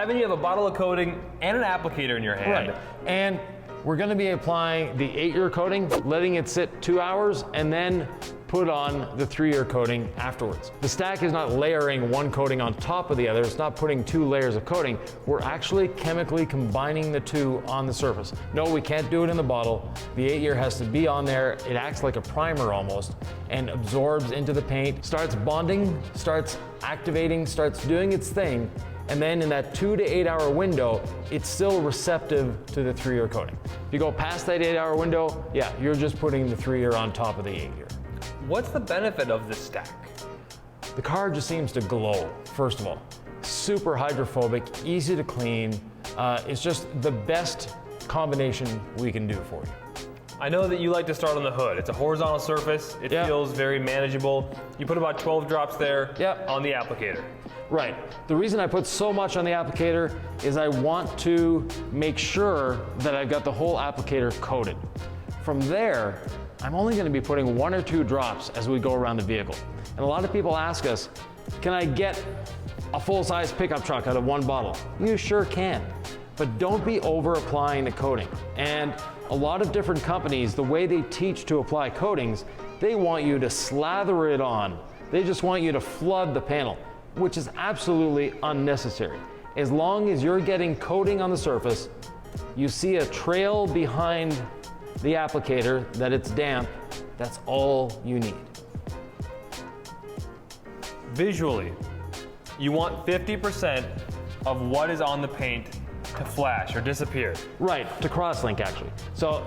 Ivan, you have a bottle of coating and an applicator in your hand. Right, and we're gonna be applying the 8-year coating, letting it sit 2 hours, and then put on the 3-year coating afterwards. The stack is not layering one coating on top of the other. It's not putting 2 layers of coating. We're actually chemically combining the 2 on the surface. No, we can't do it in the bottle. The 8-year has to be on there. It acts like a primer almost and absorbs into the paint, starts bonding, starts activating, starts doing its thing. And then in that 2 to 8 hour window, it's still receptive to the 3-year coating. If you go past that 8 hour window, yeah, you're just putting the 3-year on top of the 8-year. What's the benefit of this stack? The car just seems to glow, first of all. Super hydrophobic, easy to clean. It's just the best combination we can do for you. I know that you like to start on the hood. It's a horizontal surface. It feels very manageable. You put about 12 drops there on the applicator. Right. The reason I put so much on the applicator is I want to make sure that I've got the whole applicator coated. From there, I'm only going to be putting 1 or 2 drops as we go around the vehicle. And a lot of people ask us, can I get a full-size pickup truck out of 1 bottle? You sure can, but don't be over-applying the coating. And a lot of different companies, the way they teach to apply coatings, they want you to slather it on. They just want you to flood the panel, which is absolutely unnecessary. As long as you're getting coating on the surface, you see a trail behind the applicator that it's damp, that's all you need. Visually, you want 50% of what is on the paint to flash or disappear. Right, to cross-link actually. So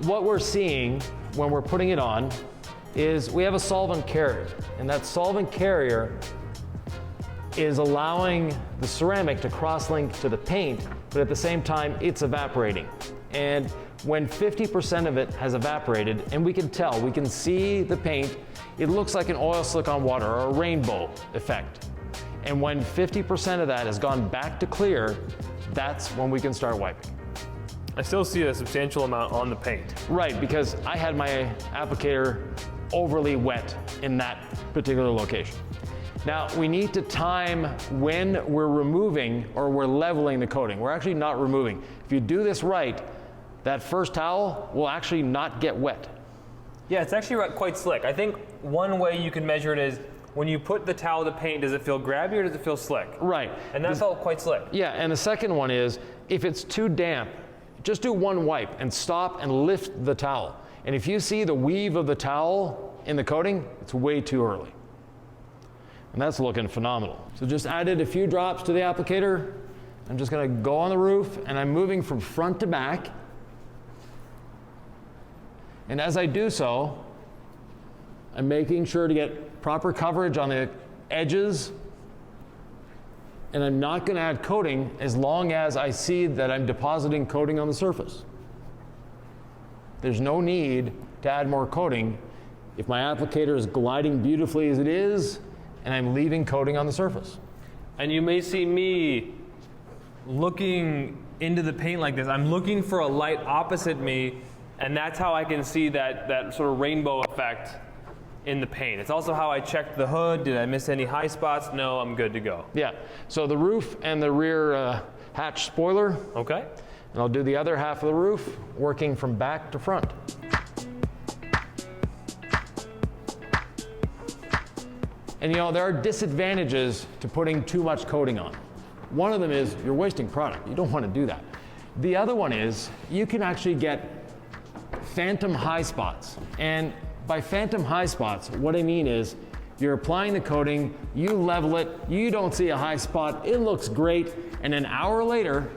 what we're seeing when we're putting it on is we have a solvent carrier, and that solvent carrier is allowing the ceramic to cross-link to the paint, but at the same time it's evaporating. And when 50% of it has evaporated, and we can tell, we can see the paint, it looks like an oil slick on water or a rainbow effect. And when 50% of that has gone back to clear, that's when we can start wiping. I still see a substantial amount on the paint. Right, because I had my applicator overly wet in that particular location. Now, we need to time when we're removing or we're leveling the coating. We're actually not removing. If you do this right, that first towel will actually not get wet. Yeah, it's actually quite slick. I think one way you can measure it is when you put the towel to paint, does it feel grabby or does it feel slick? Right. And that felt quite slick. Yeah, and the second one is, if it's too damp, just do 1 wipe and stop and lift the towel. And if you see the weave of the towel in the coating, it's way too early. And that's looking phenomenal. So just added a few drops to the applicator. I'm just gonna go on the roof, and I'm moving from front to back. And as I do so, I'm making sure to get proper coverage on the edges, and I'm not going to add coating as long as I see that I'm depositing coating on the surface. There's no need to add more coating if my applicator is gliding beautifully as it is, and I'm leaving coating on the surface. And you may see me looking into the paint like this. I'm looking for a light opposite me, and that's how I can see that sort of rainbow effect in the paint. It's also how I checked the hood. Did I miss any high spots? No, I'm good to go. Yeah, so the roof and the rear hatch spoiler. Okay. And I'll do the other half of the roof, working from back to front. And you know, there are disadvantages to putting too much coating on. One of them is you're wasting product. You don't want to do that. The other one is you can actually get phantom high spots. And by phantom high spots, what I mean is you're applying the coating, you level it, you don't see a high spot, it looks great, and an hour later,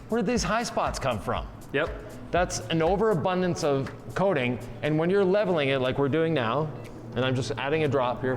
where did these high spots come from? Yep. That's an overabundance of coating, and when you're leveling it like we're doing now, and I'm just adding a drop here,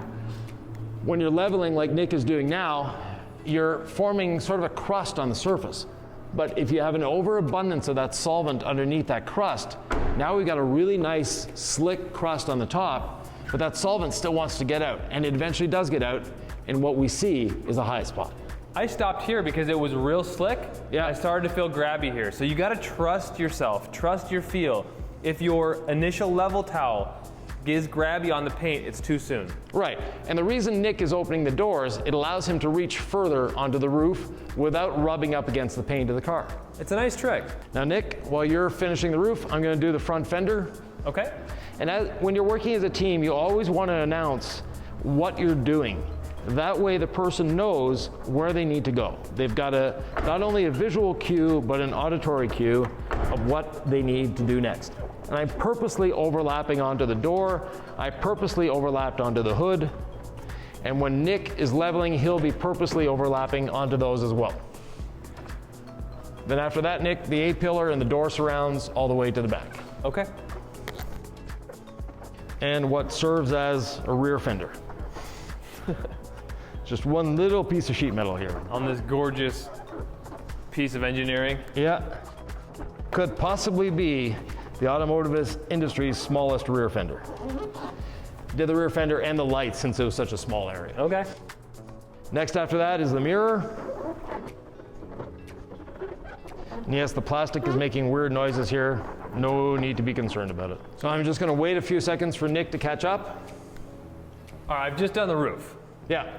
when you're leveling like Nick is doing now, you're forming sort of a crust on the surface. But if you have an overabundance of that solvent underneath that crust, now we've got a really nice slick crust on the top, but that solvent still wants to get out, and it eventually does get out, and what we see is a high spot. I stopped here because it was real slick. Yeah. I started to feel grabby here. So you gotta trust yourself, trust your feel. If your initial level towel gets grabby on the paint, it's too soon. Right, and the reason Nick is opening the doors, it allows him to reach further onto the roof without rubbing up against the paint of the car. It's a nice trick. Now Nick, while you're finishing the roof, I'm gonna do the front fender. Okay. And when you're working as a team, you always want to announce what you're doing. That way the person knows where they need to go. They've got not only a visual cue, but an auditory cue of what they need to do next. And I'm purposely overlapping onto the door. I purposely overlapped onto the hood. And when Nick is leveling, he'll be purposely overlapping onto those as well. Then after that, Nick, the A-pillar and the door surrounds all the way to the back. Okay. And what serves as a rear fender. Just one little piece of sheet metal here. On this gorgeous piece of engineering. Yeah. Could possibly be the automotive industry's smallest rear fender. Did the rear fender and the lights since it was such a small area. Okay. Next after that is the mirror. And yes, the plastic is making weird noises here. No need to be concerned about it. So I'm just gonna wait a few seconds for Nick to catch up. All right, I've just done the roof. Yeah.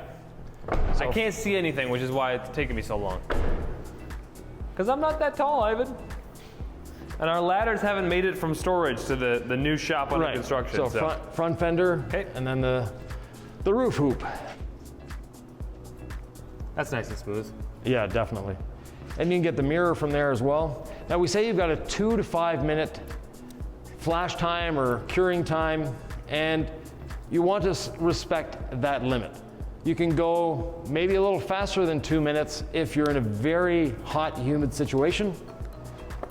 I can't see anything, which is why it's taking me so long. Because I'm not that tall, Ivan. And our ladders haven't made it from storage to the new shop under construction. So front fender, okay. And then the roof hoop. That's nice and smooth. Yeah, definitely. And you can get the mirror from there as well. Now we say you've got a 2 to 5 minute flash time or curing time, and you want to respect that limit. You can go maybe a little faster than 2 minutes if you're in a very hot, humid situation.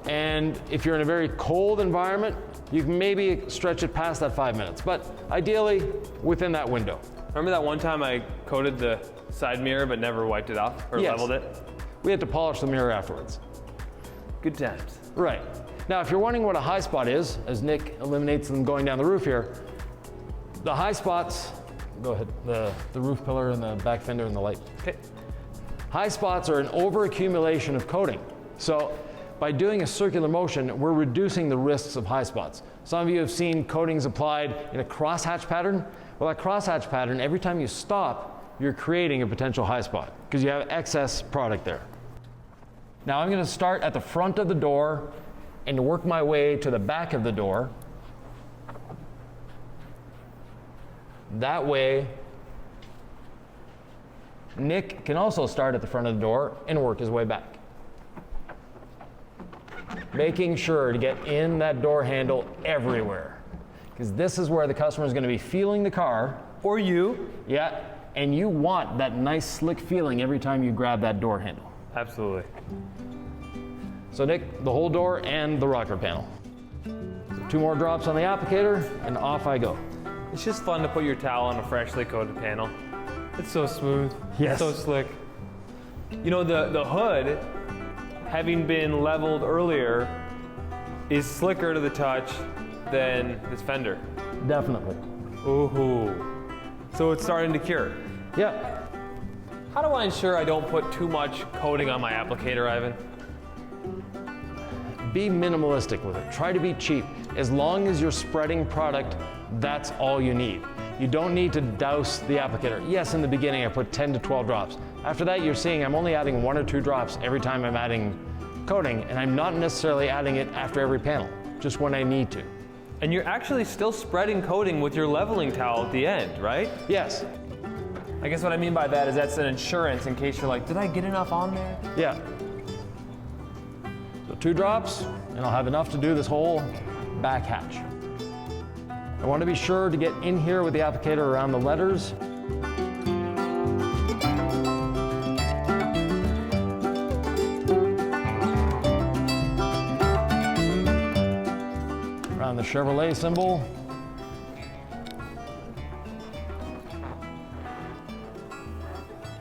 And if you're in a very cold environment, you can maybe stretch it past that 5 minutes, but ideally within that window. Remember that one time I coated the side mirror but never wiped it off or leveled it? We had to polish the mirror afterwards. Good times. Right. Now, if you're wondering what a high spot is, as Nick eliminates them going down the roof here, the high spots, go ahead, the roof pillar and the back fender and the light. Okay. High spots are an overaccumulation of coating. So by doing a circular motion, we're reducing the risks of high spots. Some of you have seen coatings applied in a crosshatch pattern. Well, that crosshatch pattern, every time you stop, you're creating a potential high spot because you have excess product there. Now I'm going to start at the front of the door and work my way to the back of the door. That way, Nick can also start at the front of the door and work his way back. Making sure to get in that door handle everywhere, because this is where the customer is going to be feeling the car. Or you. Yeah, and you want that nice slick feeling every time you grab that door handle. Absolutely. So Nick, the whole door and the rocker panel. So 2 more drops on the applicator and off I go. It's just fun to put your towel on a freshly coated panel. It's so smooth. Yes. It's so slick. You know, the hood, having been leveled earlier, is slicker to the touch than this fender. Definitely. Ooh. So it's starting to cure. Yeah. How do I ensure I don't put too much coating on my applicator, Ivan? Be minimalistic with it. Try to be cheap. As long as you're spreading product, that's all you need. You don't need to douse the applicator. Yes, in the beginning I put 10 to 12 drops. After that, you're seeing I'm only adding 1 or 2 drops every time I'm adding coating, and I'm not necessarily adding it after every panel, just when I need to. And you're actually still spreading coating with your leveling towel at the end, right? Yes. I guess what I mean by that is that's an insurance in case you're like, did I get enough on there? Yeah. So 2 drops, and I'll have enough to do this whole back hatch. I want to be sure to get in here with the applicator around the letters. Around the Chevrolet symbol.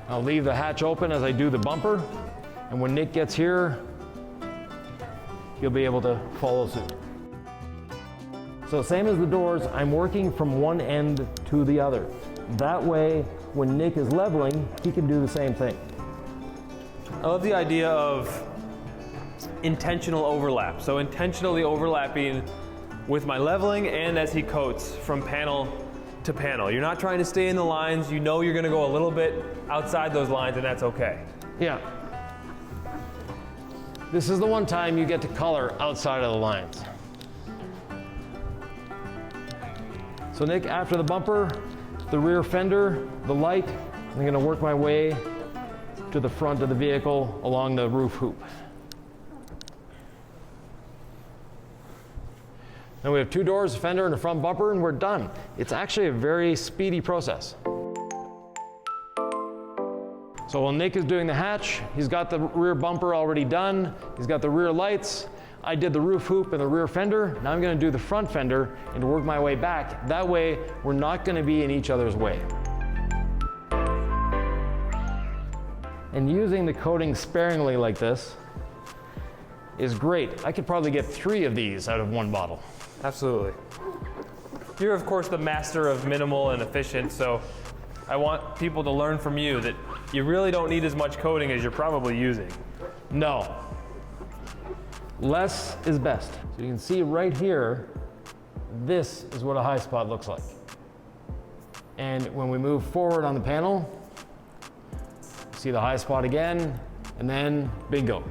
I'll leave the hatch open as I do the bumper, and when Nick gets here, he'll be able to follow suit. So same as the doors, I'm working from one end to the other. That way, when Nick is leveling, he can do the same thing. I love the idea of intentional overlap. So intentionally overlapping with my leveling and as he coats from panel to panel. You're not trying to stay in the lines. You know you're gonna go a little bit outside those lines, and that's okay. Yeah. This is the one time you get to color outside of the lines. So Nick, after the bumper, the rear fender, the light, I'm gonna work my way to the front of the vehicle along the roof hoop. Now we have 2 doors, a fender, and a front bumper, and we're done. It's actually a very speedy process. So while Nick is doing the hatch, he's got the rear bumper already done. He's got the rear lights. I did the roof hoop and the rear fender. Now I'm gonna do the front fender and work my way back. That way, we're not gonna be in each other's way. And using the coating sparingly like this is great. I could probably get 3 of these out of 1 bottle. Absolutely. You're of course the master of minimal and efficient, so I want people to learn from you that you really don't need as much coating as you're probably using. No. Less is best. So you can see right here, this is what a high spot looks like. And when we move forward on the panel, see the high spot again, and then bingo,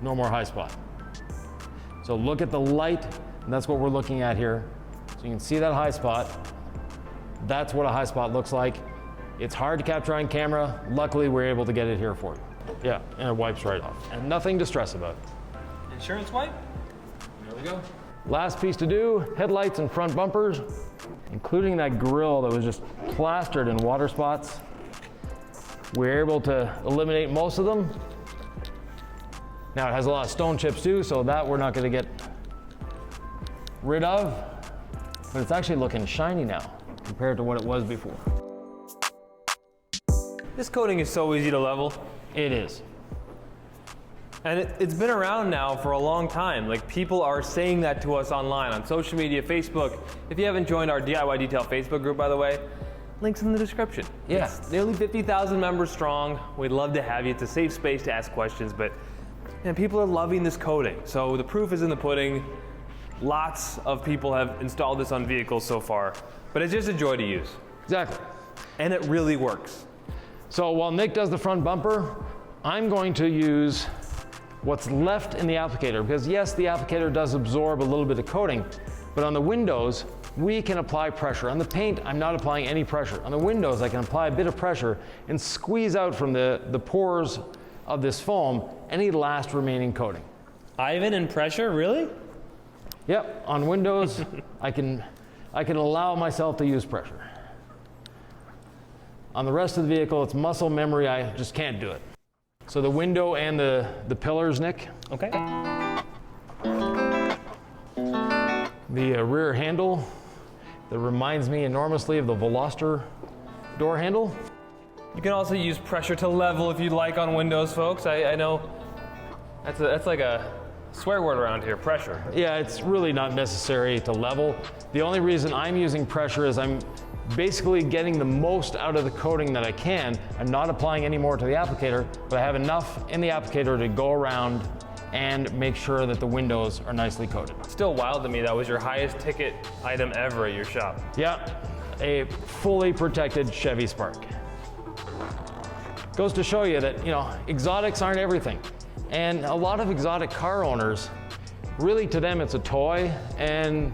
no more high spot. So look at the light, and that's what we're looking at here. So you can see that high spot. That's what a high spot looks like. It's hard to capture on camera. Luckily, we're able to get it here for you. Yeah, and it wipes right off. And nothing to stress about. Insurance wipe? There we go. Last piece to do, headlights and front bumpers, including that grille that was just plastered in water spots. We're able to eliminate most of them. Now it has a lot of stone chips too, so that we're not gonna get rid of, but it's actually looking shiny now compared to what it was before. This coating is so easy to level. It is. And it's been around now for a long time. Like, people are saying that to us online, on social media, Facebook. If you haven't joined our DIY Detail Facebook group, by the way, links in the description. Yeah. It's nearly 50,000 members strong. We'd love to have you. It's a safe space to ask questions, but man, people are loving this coating. So the proof is in the pudding. Lots of people have installed this on vehicles so far, but it's just a joy to use. Exactly. And it really works. So while Nick does the front bumper, I'm going to use what's left in the applicator, because yes, the applicator does absorb a little bit of coating, but on the windows, we can apply pressure. On the paint, I'm not applying any pressure. On the windows, I can apply a bit of pressure and squeeze out from the pores of this foam any last remaining coating. Ivan and pressure, really? Yep, on windows, I can allow myself to use pressure. On the rest of the vehicle, it's muscle memory, I just can't do it. So the window and the pillars, Nick. Okay. The rear handle that reminds me enormously of the Veloster door handle. You can also use pressure to level if you'd like on windows, folks. I know that's like a swear word around here, pressure. Yeah, it's really not necessary to level. The only reason I'm using pressure is I'm basically getting the most out of the coating that I can. I'm not applying any more to the applicator, but I have enough in the applicator to go around and make sure that the windows are nicely coated. Still wild to me, that was your highest ticket item ever at your shop. Yeah, a fully protected Chevy Spark. Goes to show you that, you know, exotics aren't everything. And a lot of exotic car owners, really to them it's a toy, and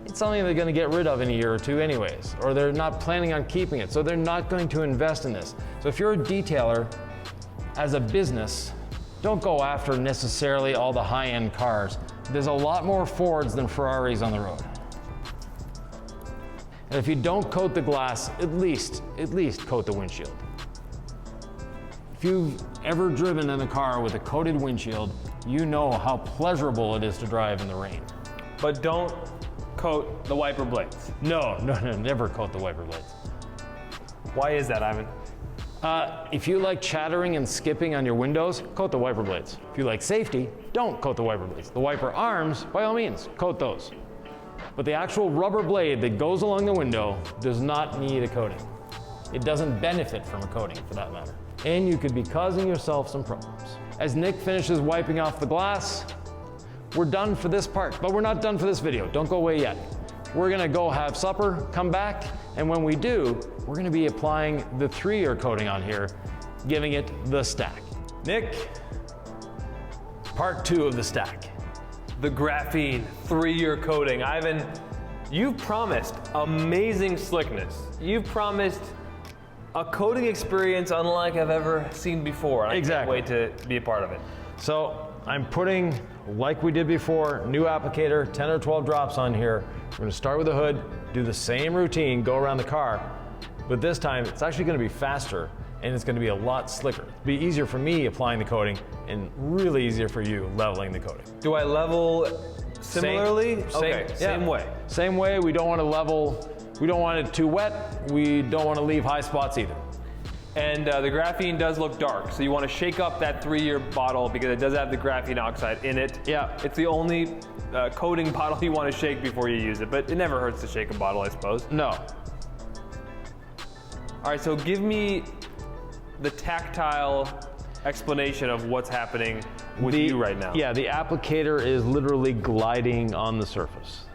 it's something they're going to get rid of in a year or two anyways, or they're not planning on keeping it, so they're not going to invest in this. So if you're a detailer, as a business, don't go after necessarily all the high-end cars. There's a lot more Fords than Ferraris on the road. And if you don't coat the glass, at least coat the windshield. If you've ever driven in a car with a coated windshield, you know how pleasurable it is to drive in the rain. But don't coat the wiper blades. No, never coat the wiper blades. Why is that, Ivan? If you like chattering and skipping on your windows, coat the wiper blades. If you like safety, don't coat the wiper blades. The wiper arms, by all means, coat those. But the actual rubber blade that goes along the window does not need a coating. It doesn't benefit from a coating, for that matter. And you could be causing yourself some problems. As Nick finishes wiping off the glass, we're done for this part, but we're not done for this video. Don't go away yet. We're gonna go have supper, come back, and when we do, we're gonna be applying the 3-year coating on here, giving it the stack. Nick, part 2 of the stack. The graphene 3-year coating. Ivan, you've promised amazing slickness. You've promised a coating experience unlike I've ever seen before. I can't wait to be a part of it. So I'm putting, like we did before, new applicator, 10 or 12 drops on here. We're gonna start with the hood, do the same routine, go around the car, but this time it's actually gonna be faster and it's gonna be a lot slicker. It'll be easier for me applying the coating and really easier for you leveling the coating. Do I level similarly? Same way. Same way, we don't wanna level, we don't want it too wet, we don't wanna leave high spots either. And the graphene does look dark, so you want to shake up that 3-year bottle because it does have the graphene oxide in it. Yeah. It's the only coating bottle you want to shake before you use it, but it never hurts to shake a bottle, I suppose. No. All right, so give me the tactile explanation of what's happening with you right now. Yeah, the applicator is literally gliding on the surface.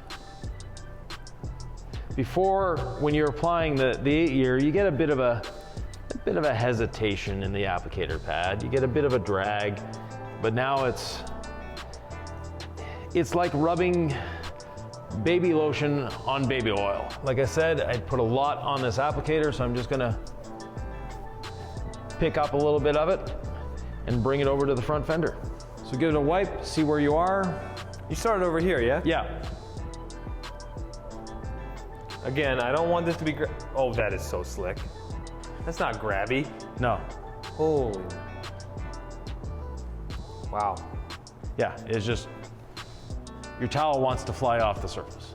Before, when you're applying the 8-year, you get a bit of a hesitation in the applicator pad. You get a bit of a drag, but now it's like rubbing baby lotion on baby oil. Like I said, I put a lot on this applicator, so I'm just gonna pick up a little bit of it and bring it over to the front fender. So give it a wipe, see where you are. You started over here, yeah? Yeah. Again, I don't want this to be, oh, that is so slick. That's not grabby. No. Holy. Wow. Yeah, it's just, your towel wants to fly off the surface.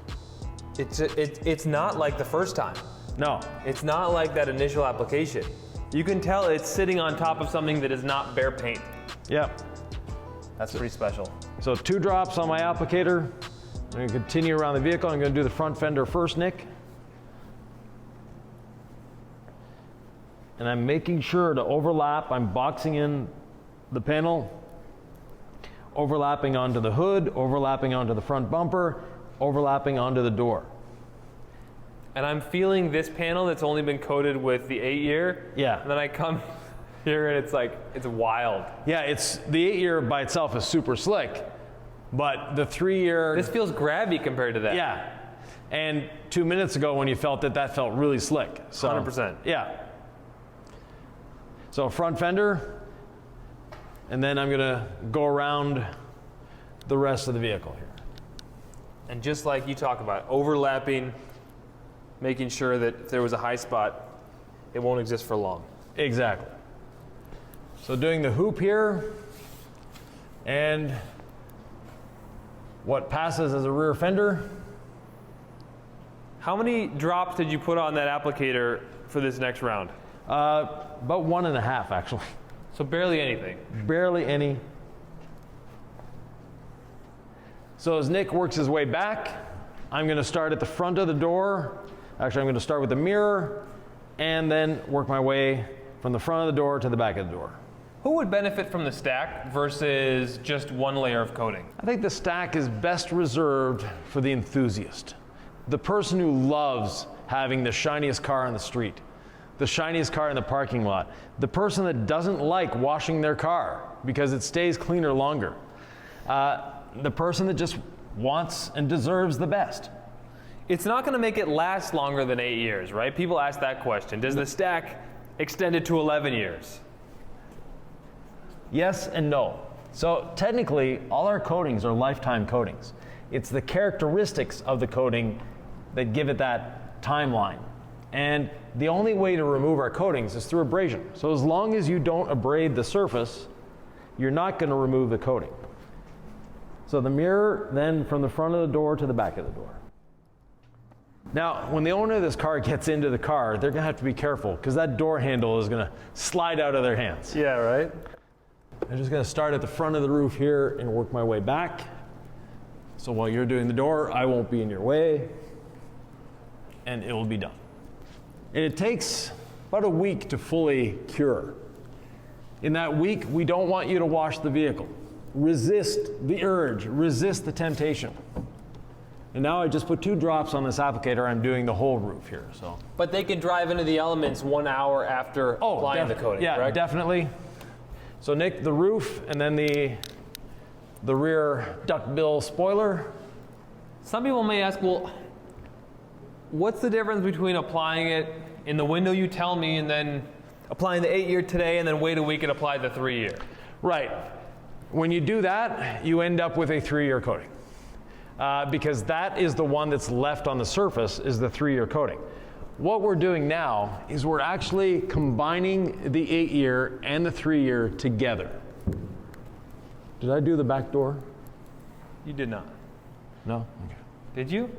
It's not like the first time. No. It's not like that initial application. You can tell it's sitting on top of something that is not bare paint. Yep. That's pretty special. So 2 drops on my applicator. I'm gonna continue around the vehicle. I'm gonna do the front fender first, Nick. And I'm making sure to overlap. I'm boxing in the panel, overlapping onto the hood, overlapping onto the front bumper, overlapping onto the door. And I'm feeling this panel that's only been coated with the 8-year. Yeah. And then I come here and it's like, it's wild. Yeah, it's the 8-year by itself is super slick, but the 3-year. This feels grabby compared to that. Yeah. And 2 minutes ago when you felt it, that felt really slick. So, 100%. Yeah. So front fender, and then I'm gonna go around the rest of the vehicle here. And just like you talk about, overlapping, making sure that if there was a high spot, it won't exist for long. Exactly. So doing the hoop here, and what passes as a rear fender. How many drops did you put on that applicator for this next round? About 1.5 actually. So barely anything. Barely any. So as Nick works his way back, I'm gonna start at the front of the door. Actually, I'm gonna start with the mirror and then work my way from the front of the door to the back of the door. Who would benefit from the stack versus just one layer of coating? I think the stack is best reserved for the enthusiast. The person who loves having the shiniest car on the street, the shiniest car in the parking lot, the person that doesn't like washing their car because it stays cleaner longer, the person that just wants and deserves the best. It's not going to make it last longer than 8 years, right? People ask that question. Does the stack extend it to 11 years? Yes and no. So technically, all our coatings are lifetime coatings. It's the characteristics of the coating that give it that timeline. And the only way to remove our coatings is through abrasion. So as long as you don't abrade the surface, you're not going to remove the coating. So the mirror, then from the front of the door to the back of the door. Now, when the owner of this car gets into the car, they're going to have to be careful because that door handle is going to slide out of their hands. Yeah, right? I'm just going to start at the front of the roof here and work my way back. So while you're doing the door, I won't be in your way, and it will be done. And it takes about a week to fully cure. In that week, we don't want you to wash the vehicle. resist the urge, resist the temptation. And now I just put 2 drops on this applicator. I'm doing the whole roof here. So. But they can drive into the elements 1 hour after applying the coating, yeah, correct? definitely. So Nick, the roof and then the rear duckbill spoiler. Some people may ask, well, what's the difference between applying it in the window you tell me and then applying the 8-year today and then wait a week and apply the 3-year? Right. When you do that, you end up with a 3-year coating. Because that is the one that's left on the surface, is the 3-year coating. What we're doing now is we're actually combining the 8-year and the 3-year together. Did I do the back door? You did not. No? Okay. Did you?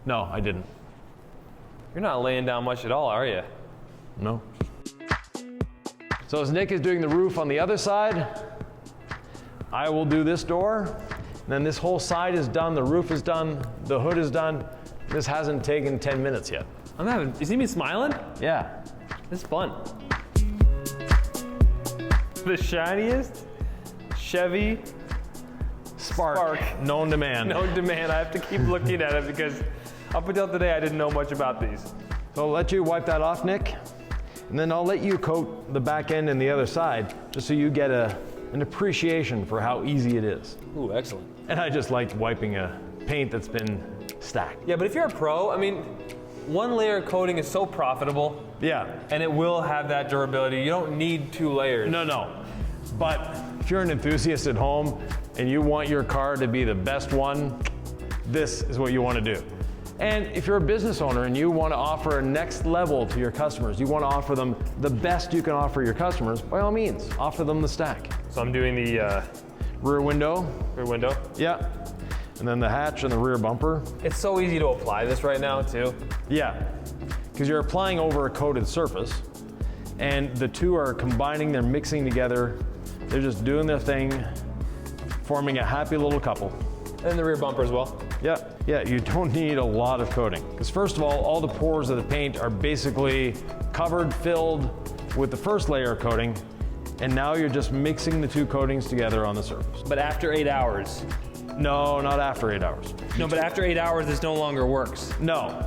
No, I didn't. You're not laying down much at all, are you? No. So as Nick is doing the roof on the other side, I will do this door. And then this whole side is done, the roof is done, the hood is done. This hasn't taken 10 minutes yet. You see me smiling? Yeah. This is fun. The shiniest Chevy Spark known to man. known to man. I have to keep looking at it because up until today I didn't know much about these. So I'll let you wipe that off, Nick. And then I'll let you coat the back end and the other side, just so you get an appreciation for how easy it is. Ooh, excellent. And I just like wiping a paint that's been stacked. Yeah, but if you're a pro, I mean, 1 layer coating is so profitable. Yeah. And it will have that durability. You don't need 2 layers. No. But if you're an enthusiast at home and you want your car to be the best one, this is what you want to do. And if you're a business owner and you want to offer a next level to your customers, you want to offer them the best you can offer your customers, by all means, offer them the stack. So I'm doing the Rear window. rear window. Yeah. And then the hatch and the rear bumper. It's so easy to apply this right now too. Yeah. Because you're applying over a coated surface and the 2 are combining, they're mixing together. They're just doing their thing, forming a happy little couple. And the rear bumper as well. Yeah, you don't need a lot of coating. Because first of all the pores of the paint are basically covered, filled with the first layer of coating, and now you're just mixing the 2 coatings together on the surface. But after 8 hours. No, not after 8 hours. No, but after 8 hours, this no longer works. No.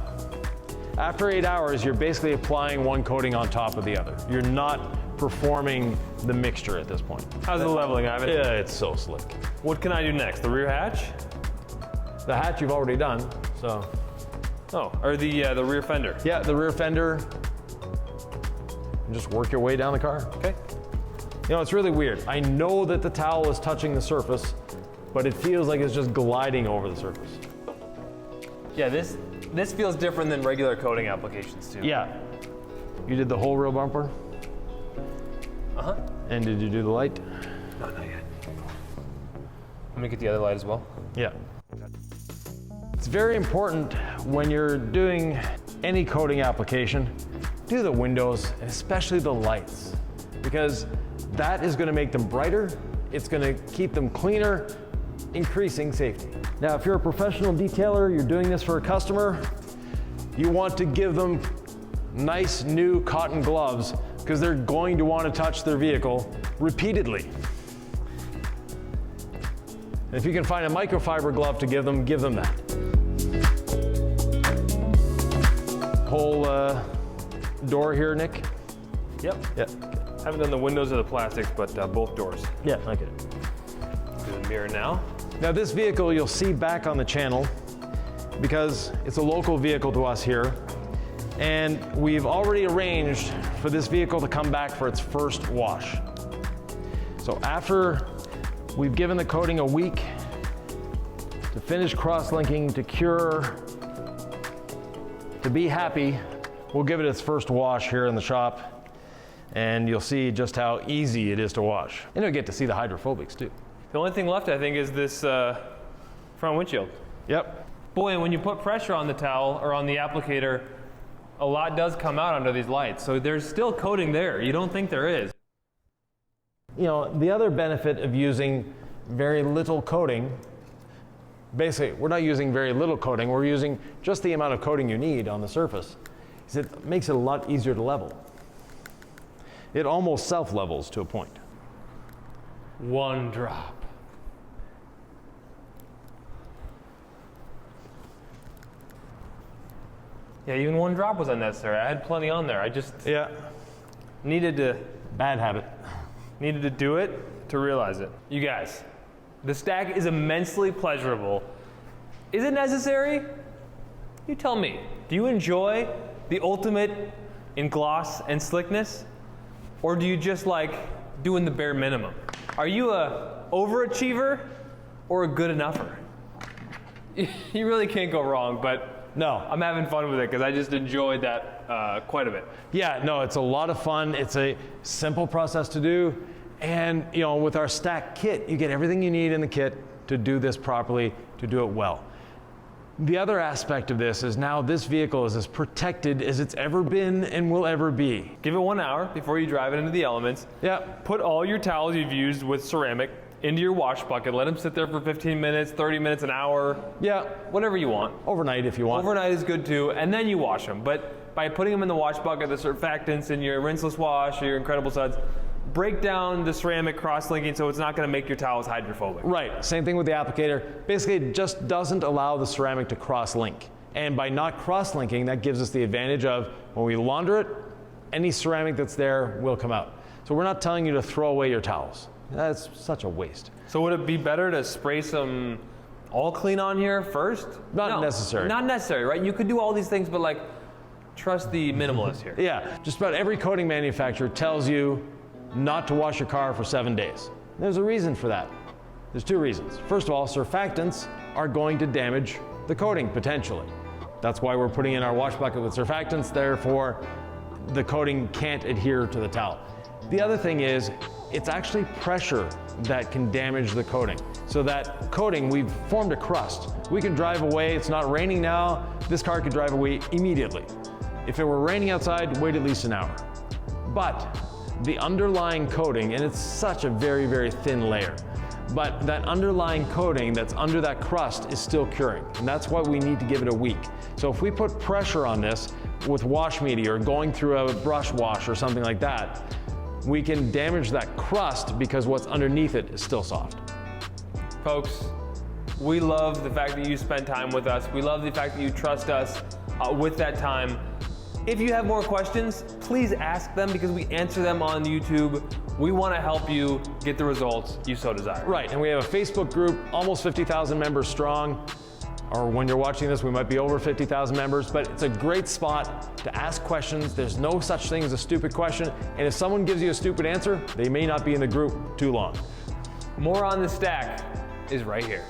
After 8 hours, you're basically applying 1 coating on top of the other. You're not performing the mixture at this point. How's the leveling, Ivan? Yeah, it's so slick. What can I do next? The rear hatch? The hatch you've already done, so. Oh, or the rear fender. Yeah, the rear fender. And just work your way down the car. Okay. You know, it's really weird. I know that the towel is touching the surface, but it feels like it's just gliding over the surface. Yeah, this feels different than regular coating applications too. Yeah. You did the whole rear bumper? Uh-huh. And did you do the light? No, not yet. I'm gonna get the other light as well. Yeah. It's very important when you're doing any coating application, do the windows, and especially the lights, because that is gonna make them brighter, it's gonna keep them cleaner, increasing safety. Now, if you're a professional detailer, you're doing this for a customer, you want to give them nice new cotton gloves because they're going to want to touch their vehicle repeatedly. And if you can find a microfiber glove to give them that. Whole door here, Nick? Yep. Yeah. Haven't done the windows or the plastics, but both doors. Yeah, I get it. Do the mirror now. Now this vehicle you'll see back on the channel because it's a local vehicle to us here. And we've already arranged for this vehicle to come back for its first wash. So after we've given the coating a week to finish cross-linking, to cure, to be happy, we'll give it its first wash here in the shop. And you'll see just how easy it is to wash. And you'll get to see the hydrophobics too. The only thing left, I think, is this front windshield. Yep. Boy, and when you put pressure on the towel or on the applicator, a lot does come out under these lights. So there's still coating there. You don't think there is. You know, the other benefit of using very little coating, basically, we're not using very little coating, we're using just the amount of coating you need on the surface, is it makes it a lot easier to level. It almost self-levels to a point. 1 drop. Yeah, even 1 drop was unnecessary. I had plenty on there. I just needed to Bad habit. do it to realize it. You guys, the stack is immensely pleasurable. Is it necessary? You tell me. Do you enjoy the ultimate in gloss and slickness? Or do you just like doing the bare minimum? Are you a overachiever or a good enougher? You really can't go wrong, but No. I'm having fun with it because I just enjoyed that quite a bit. Yeah, no, it's a lot of fun. It's a simple process to do. And you know, with our stack kit, you get everything you need in the kit to do this properly, to do it well. The other aspect of this is now this vehicle is as protected as it's ever been and will ever be. Give it 1 hour before you drive it into the elements. Yeah. Put all your towels you've used with ceramic into your wash bucket. Let them sit there for 15 minutes, 30 minutes, an hour. Yeah. Whatever you want. Overnight if you want. Overnight is good too, and then you wash them. But by putting them in the wash bucket, the surfactants in your rinseless wash or your Incredible Suds, break down the ceramic cross-linking so it's not going to make your towels hydrophobic. Right, same thing with the applicator. Basically, it just doesn't allow the ceramic to cross-link. And by not cross-linking, that gives us the advantage of when we launder it, any ceramic that's there will come out. So we're not telling you to throw away your towels. That's such a waste. So would it be better to spray some all clean on here first? Not necessary. Not necessary, right? You could do all these things, but like, trust the minimalist here. Yeah, just about every coating manufacturer tells you not to wash your car for 7 days. There's a reason for that. There's 2 reasons. First of all, surfactants are going to damage the coating potentially. That's why we're putting in our wash bucket with surfactants, therefore the coating can't adhere to the towel. The other thing is, it's actually pressure that can damage the coating. So that coating, we've formed a crust. We can drive away, it's not raining now, this car could drive away immediately. If it were raining outside, wait at least an hour. But the underlying coating, and it's such a very, very thin layer, but that underlying coating that's under that crust is still curing, and that's why we need to give it a week. So if we put pressure on this with wash media or going through a brush wash or something like that, we can damage that crust because what's underneath it is still soft. Folks, we love the fact that you spend time with us. We love the fact that you trust us with that time. If you have more questions, please ask them because we answer them on YouTube. We want to help you get the results you so desire. Right, and we have a Facebook group, almost 50,000 members strong. Or when you're watching this, we might be over 50,000 members, but it's a great spot to ask questions. There's no such thing as a stupid question, and if someone gives you a stupid answer, they may not be in the group too long. More on the stack is right here.